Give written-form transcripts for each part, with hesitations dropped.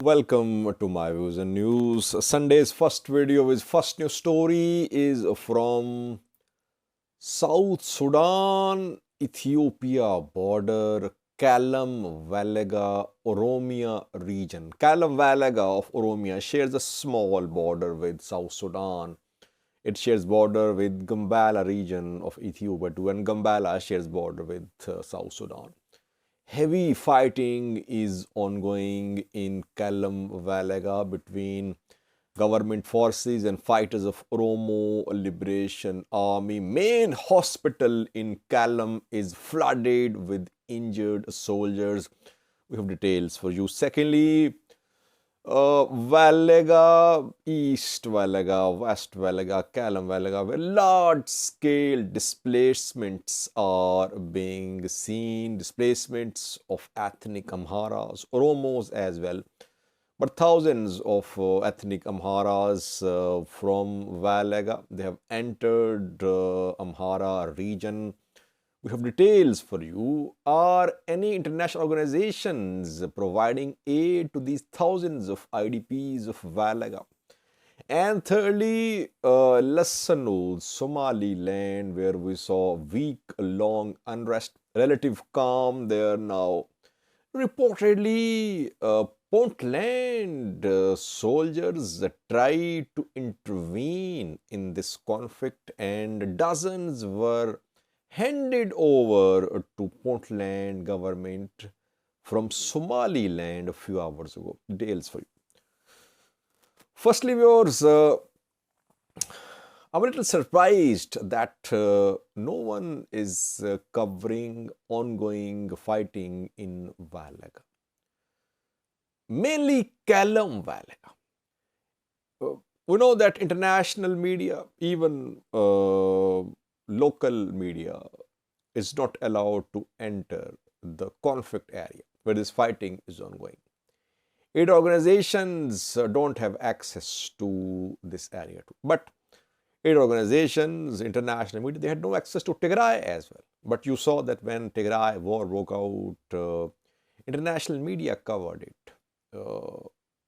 Welcome to my views and news. Sunday's first video is first news story is from South Sudan, Ethiopia border, Wellega Oromia region. Wellega of Oromia shares a small border with South Sudan. It shares border with Gambela region of Ethiopia too, and Gambela shares border with South Sudan. Heavy fighting is ongoing in Wellega between government forces and fighters of Oromo Liberation Army. Main hospital in Kalam is flooded with injured soldiers. We have details for you. Secondly, Wellega, East Wellega, West Wellega, Wellega, where large-scale displacements are being seen, displacements of ethnic Amharas, Oromos as well. But thousands of ethnic Amharas from Wellega, they have entered Amhara region. We have details for you. Are any international organizations providing aid to these thousands of IDPs of Wellega? And thirdly, Lasanood Somaliland, where we saw week-long unrest, relative calm there now. Reportedly, Puntland soldiers tried to intervene in this conflict, and dozens were handed over to Puntland government from Somaliland a few hours ago. Details for you. Firstly, viewers, I'm a little surprised that no one is covering ongoing fighting in Wellega. Mainly Wellega. We know that international media, even local media, is not allowed to enter the conflict area where this fighting is ongoing. Aid organizations don't have access to this area too. But aid organizations, international media, they had no access to Tigray as well. But you saw that when Tigray war broke out, international media covered it,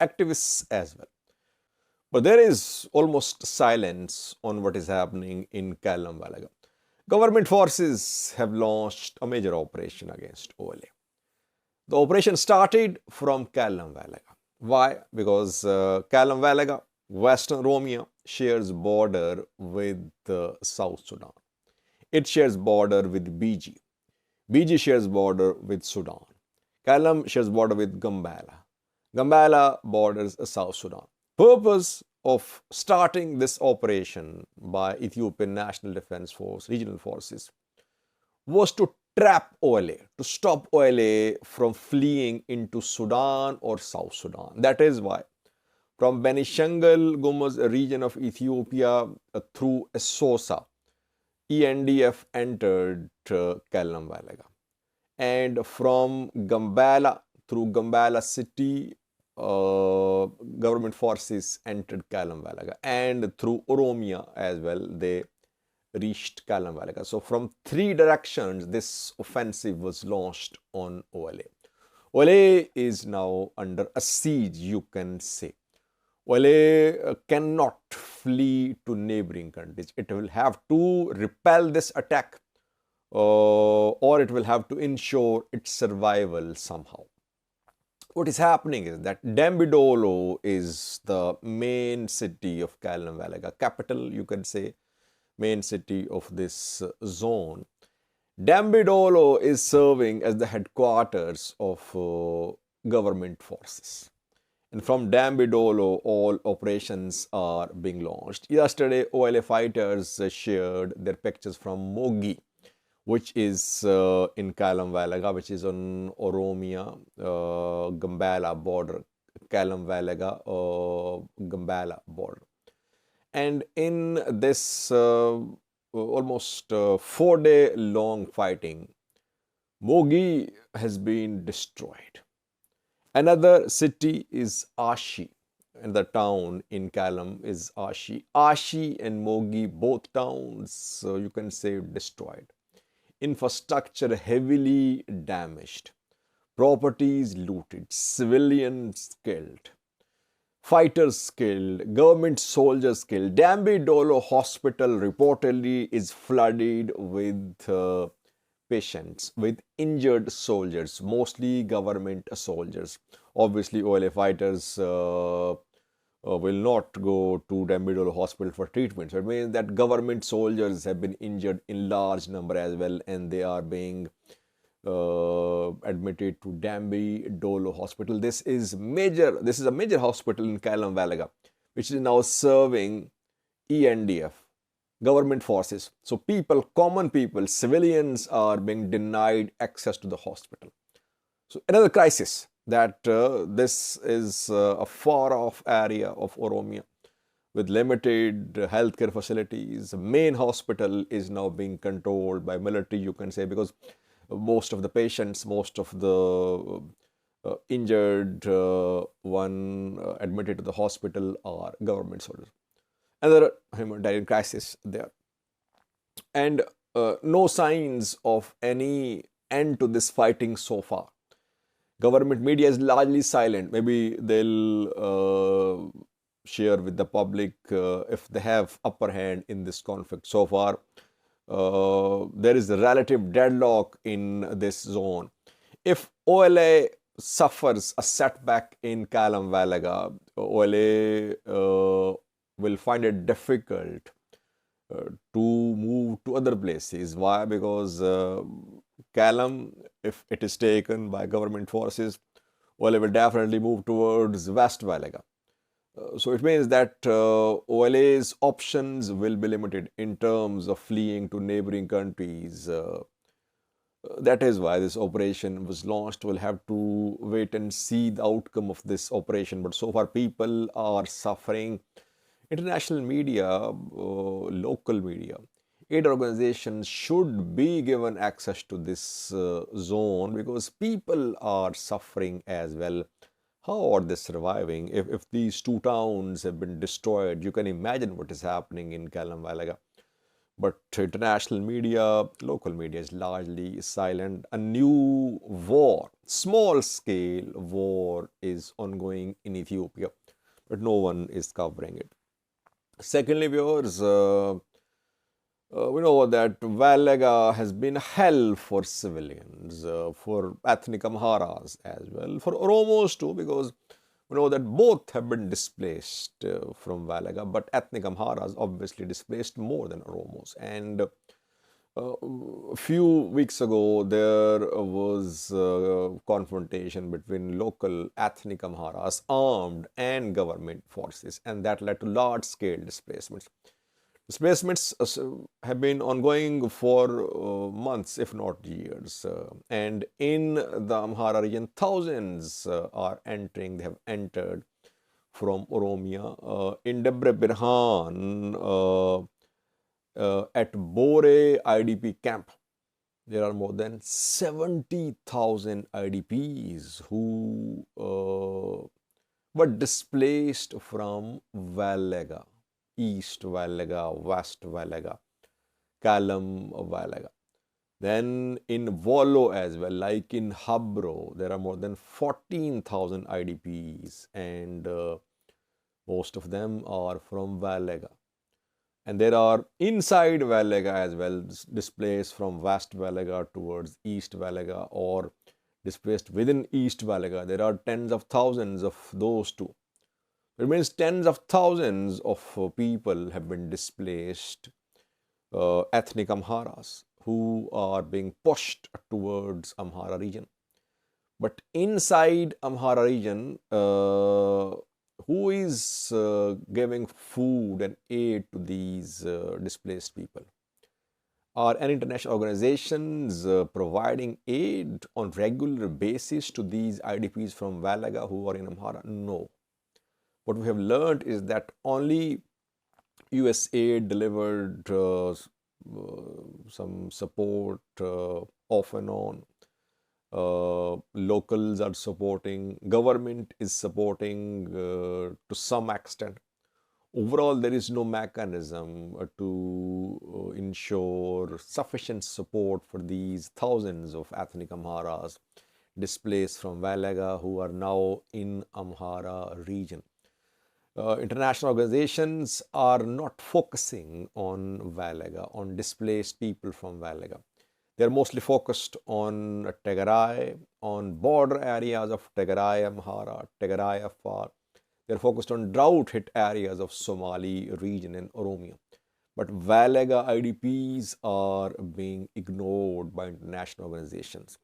activists as well. But there is almost silence on what is happening in Wellega. Government forces have launched a major operation against OLA. The operation started from Wellega. Why? Because Wellega, Western Oromia, shares border with South Sudan. It shares border with BG. BG shares border with Sudan. Kalam shares border with Gambela. Gambela borders South Sudan. Purpose of starting this operation by Ethiopian National Defense Force, regional forces, was to trap OLA, to stop OLA from fleeing into Sudan or South Sudan. That is why from Benishangul Gumuz region of Ethiopia through Assosa, ENDF entered Wellega. And from Gambela through Gambela city, government forces entered Wellega, and through Oromia as well, they reached Wellega. So from three directions, this offensive was launched on OLA. OLA is now under a siege, you can say. OLA cannot flee to neighboring countries. It will have to repel this attack, or it will have to ensure its survival somehow. What is happening is that Dambidolo is the main city of Wellega, capital, you can say, main city of this zone. Dambidolo is serving as the headquarters of government forces. And from Dambidolo, all operations are being launched. Yesterday, OLA fighters shared their pictures from Mogi, which is in Wellega, which is on Oromia, Gambela border, Wellega, Gambela border. And in this almost 4-day long fighting, Mogi has been destroyed. Another city is Ashi, and the town in Kalam is Ashi. Ashi and Mogi, both towns, you can say, destroyed. Infrastructure heavily damaged. properties looted, civilians killed, fighters killed, government soldiers killed. Dambi Dolo Hospital reportedly is flooded with patients, with injured soldiers, mostly government soldiers. Obviously, OLA fighters will not go to Dambi Dolo Hospital for treatment. So it means that government soldiers have been injured in large number as well, and they are being admitted to Dambi Dolo Hospital. This is a major hospital in Wellega, which is now serving ENDF, government forces. So common people, civilians are being denied access to the hospital. So another crisis that this is a far-off area of Oromia with limited healthcare facilities. The main hospital is now being controlled by military, you can say, because most of the patients, most of the injured one admitted to the hospital are government soldiers. Another humanitarian crisis there. And no signs of any end to this fighting so far. Government media is largely silent. Maybe they'll share with the public if they have upper hand in this conflict. So far, there is a relative deadlock in this zone. If OLA suffers a setback in Wellega, OLA will find it difficult to move to other places. Why? Because Kalam, if it is taken by government forces, OLA will definitely move towards West Wellega. So it means that OLA's options will be limited in terms of fleeing to neighboring countries. That is why this operation was launched. We'll have to wait and see the outcome of this operation. But so far, people are suffering. International media, local media, aid organizations should be given access to this zone because people are suffering as well. How are they surviving? If these two towns have been destroyed, you can imagine what is happening in Wellega. But international media, local media is largely silent. A new war, small-scale war is ongoing in Ethiopia, but no one is covering it. Secondly, viewers, we know that Wellega has been hell for civilians, for ethnic Amharas as well, for Oromos too, because we know that both have been displaced from Wellega, but ethnic Amharas obviously displaced more than Oromos. And a few weeks ago, there was a confrontation between local ethnic Amharas, armed and government forces, and that led to large-scale displacements. Displacements have been ongoing for months, if not years. And in the Amhara region, thousands are entering, they have entered from Oromia. In Debre Birhan, at Bore IDP camp, there are more than 70,000 IDPs who were displaced from Wellega. East Wellega, West Wellega, Kalam Wellega. Then in Volo as well, like in Habro, there are more than 14,000 IDPs and most of them are from Wellega. And there are inside Wellega as well, displaced from West Wellega towards East Wellega or displaced within East Wellega. There are tens of thousands of those too. It means tens of thousands of people have been displaced, ethnic Amharas, who are being pushed towards Amhara region. But inside Amhara region, who is giving food and aid to these displaced people? Are any international organizations providing aid on regular basis to these IDPs from Wellega who are in Amhara? No. What we have learned is that only USAID delivered some support off and on. Locals are supporting, government is supporting to some extent. Overall, there is no mechanism to ensure sufficient support for these thousands of ethnic Amharas displaced from Wellega who are now in Amhara region. International organizations are not focusing on Wellega, on displaced people from Wellega. They're mostly focused on Tigray, on border areas of Tigray, Amhara, Tigray, Afar. They're focused on drought-hit areas of Somali region and Oromia. But Wellega IDPs are being ignored by international organizations.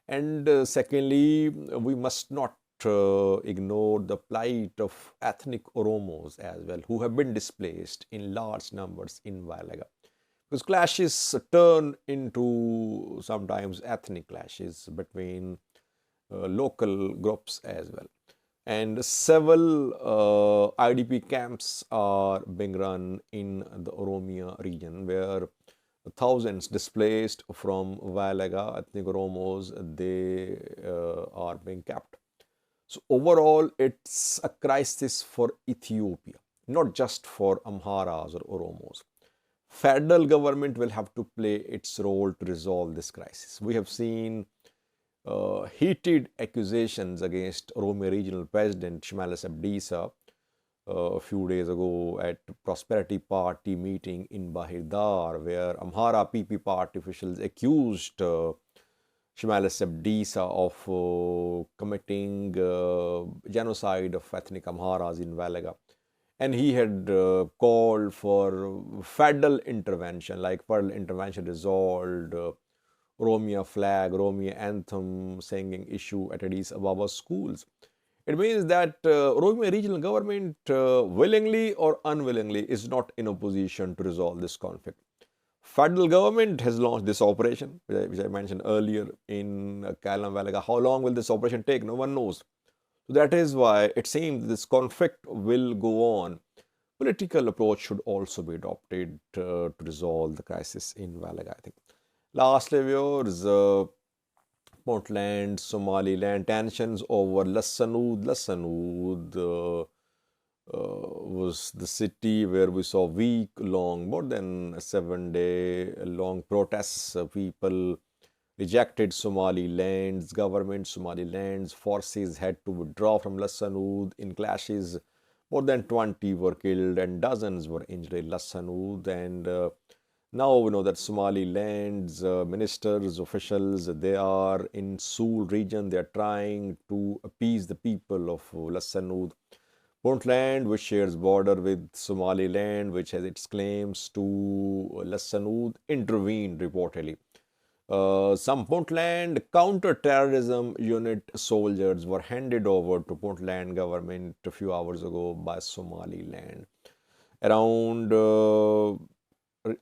And secondly, we must not ignore the plight of ethnic Oromos as well, who have been displaced in large numbers in Wellega. Because clashes turn into sometimes ethnic clashes between local groups as well. And several IDP camps are being run in the Oromia region where thousands displaced from Wellega, ethnic Oromos, they are being kept. So overall, it's a crisis for Ethiopia, not just for Amharas or Oromos. Federal government will have to play its role to resolve this crisis. We have seen heated accusations against Oromia Regional President Shimalis Abdisa a few days ago at Prosperity Party meeting in Bahirdar, where Amhara PP party officials accused Shimalis Abdisa of committing genocide of ethnic Amharas in Wellega. And he had called for federal intervention, like federal intervention resolved Oromia flag, Oromia anthem singing issue at Addis Ababa schools. It means that Oromia regional government, willingly or unwillingly, is not in a position to resolve this conflict. Federal government has launched this operation, which I mentioned earlier in Kalam Wellega. How long will this operation take? No one knows. So that is why it seems this conflict will go on. Political approach should also be adopted to resolve the crisis in Wellega, I think. Lastly, viewers, Puntland, Somaliland, tensions over Lasanood. Lasanood was the city where we saw week-long, more than a 7-day long protests. People rejected Somaliland's government. Somaliland's forces had to withdraw from Lasanood in clashes. More than 20 were killed and dozens were injured in Lasanood. And now we know that Somaliland's ministers, officials, they are in Sul region. They are trying to appease the people of Lasanood. Puntland, which shares border with Somaliland, which has its claims to Lasanood, intervened reportedly. Some Puntland counter-terrorism unit soldiers were handed over to Puntland government a few hours ago by Somaliland. Around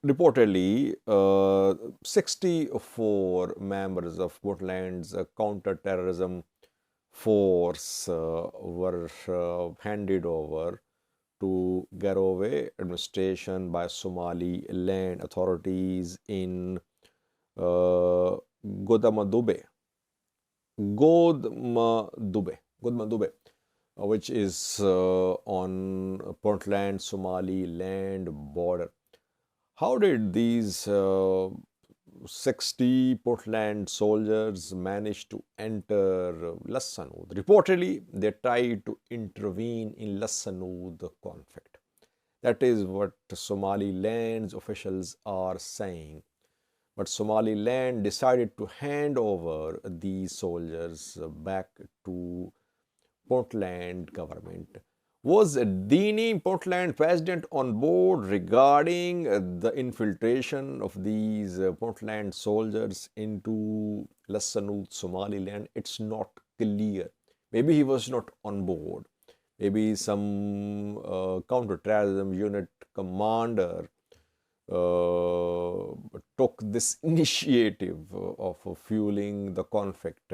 reportedly 64 members of Puntland's counter-terrorism force were handed over to Garowe administration by Somaliland authorities in Godmadube, which is on Puntland Somaliland border. How did these 60 Puntland soldiers manage to enter Lasanood? Reportedly, they tried to intervene in Lasanood conflict. That is what Somaliland's officials are saying. But Somaliland decided to hand over these soldiers back to Puntland government. Was Dini, Puntland president, on board regarding the infiltration of these Puntland soldiers into Lasanood, Somaliland? It's not clear. Maybe he was not on board. Maybe some counter-terrorism unit commander took this initiative of fueling the conflict.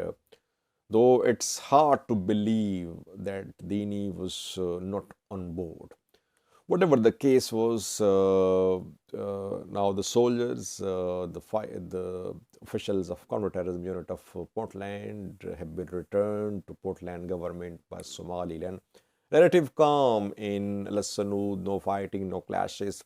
Though it's hard to believe that Dini was not on board. Whatever the case was, now the soldiers, the officials of counter-terrorism unit of Puntland have been returned to Puntland government by Somaliland. Relative calm in Lasanood, no fighting, no clashes.